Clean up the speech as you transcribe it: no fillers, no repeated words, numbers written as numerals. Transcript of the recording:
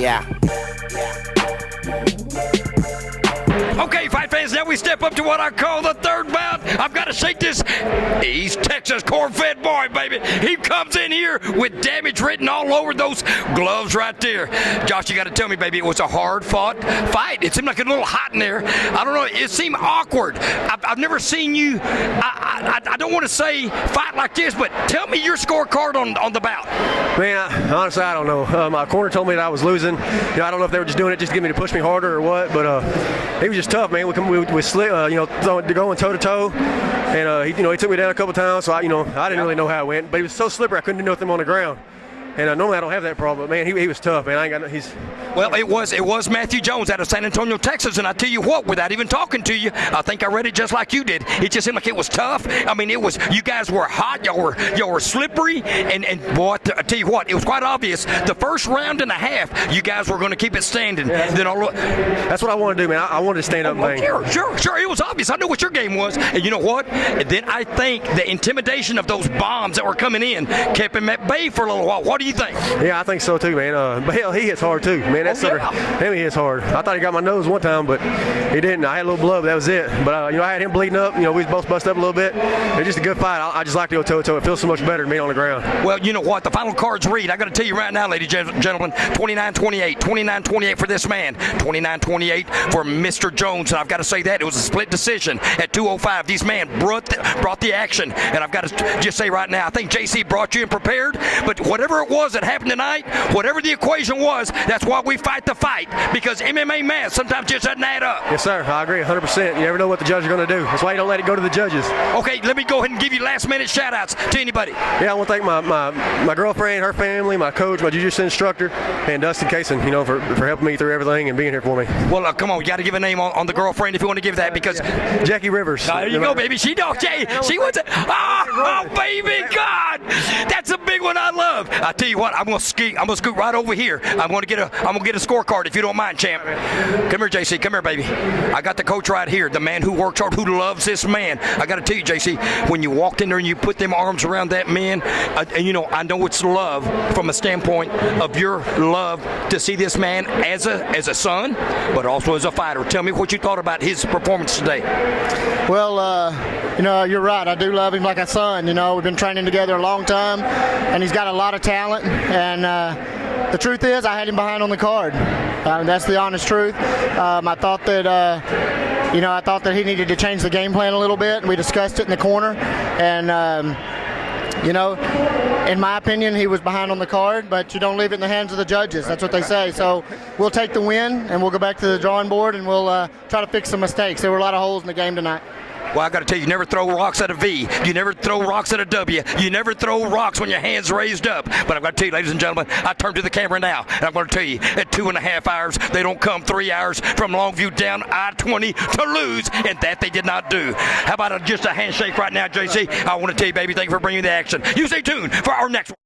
Yeah. Okay, fight fans, now we step up to what I call the third bout. I've got to shake this East Texas corn-fed boy, baby. He comes in here with damage written all over those gloves right there. Josh, you got to tell me, baby, it was a hard-fought fight. It seemed like a little hot in there. I don't know. It seemed awkward. I've never seen you, I don't want to say fight like this, but tell me your scorecard on the bout. Man, honestly, I don't know. My corner told me that I was losing. I don't know if they were just doing it just to get me to push me harder or what, but he was just tough, man. We slid, going toe-to-toe, and he took me down a couple times, so I didn't really know how it went, but he was so slippery I couldn't do nothing on the ground. And normally I don't have that problem, but man, he was tough, man. Well, it was Matthew Jones out of San Antonio, Texas, and I tell you what, without even talking to you, I think I read it just like you did. It just seemed like it was tough. I mean, you guys were hot, y'all were slippery, and boy, I tell you what, it was quite obvious. The first round and a half, you guys were going to keep it standing. Yeah. That's what I wanted to do, man. I wanted to stand up and bang. Sure. It was obvious. I knew what your game was, and you know what? And then I think the intimidation of those bombs that were coming in kept him at bay for a little while. What do you think? Yeah, I think so too, man. But hell, he hits hard too, man. That sucker, him, he hits hard. I thought he got my nose one time, but he didn't. I had a little blood, but that was it. But I had him bleeding up. We was both busted up a little bit. It's just a good fight. I just like to go toe-to-toe. It feels so much better than being on the ground. Well, you know what? The final cards read. I got to tell you right now, ladies and gentlemen, 29-28. 29-28 for this man. 29-28 for Mr. Jones. And I've got to say that it was a split decision at 205. These men brought the action. And I've got to just say right now, I think JC brought you in prepared. But whatever it was that happened tonight, whatever the equation was, that's why we fight the fight, because MMA math sometimes just doesn't add up. Yes, sir. I agree 100%. You never know what the judges are going to do. That's why you don't let it go to the judges. Okay, let me go ahead and give you last-minute shout-outs to anybody. Yeah, I want to thank my girlfriend, her family, my coach, my jiu-jitsu instructor, and Dustin Kaysen, for helping me through everything and being here for me. Well, come on, you got to give a name on the girlfriend if you want to give that, because Jackie Rivers. There you go, baby. She knows. She wants it. Oh, baby, God, that's a big one. I love. I tell you what, I'm gonna scoot right over here. I'm gonna get a scorecard if you don't mind, champ. Come here, JC. Come here, baby. I got the coach right here, the man who works hard, who loves this man. I got to tell you, JC, when you walked in there and you put them arms around that man, I know it's love from a standpoint of your love to see this man as a son, but also as a fighter. Tell me what you thought about his performance today. Well, you're right. I do love him like a son. We've been training together a long time, and he's got a lot of talent. And the truth is, I had him behind on the card. That's the honest truth. I thought that he needed to change the game plan a little bit. We discussed it in the corner, and in my opinion, he was behind on the card, but you don't leave it in the hands of the judges. That's what they say. So we'll take the win, and we'll go back to the drawing board, and we'll try to fix some mistakes. There were a lot of holes in the game tonight. Well, I got to tell you, you never throw rocks at a V. You never throw rocks at a W. You never throw rocks when your hand's raised up. But I've got to tell you, ladies and gentlemen, I turn to the camera now, and I'm going to tell you, at 2.5 hours, they don't come 3 hours from Longview down I-20 to lose, and that they did not do. How about just a handshake right now, JC? I want to tell you, baby, thank you for bringing the action. You stay tuned for our next one.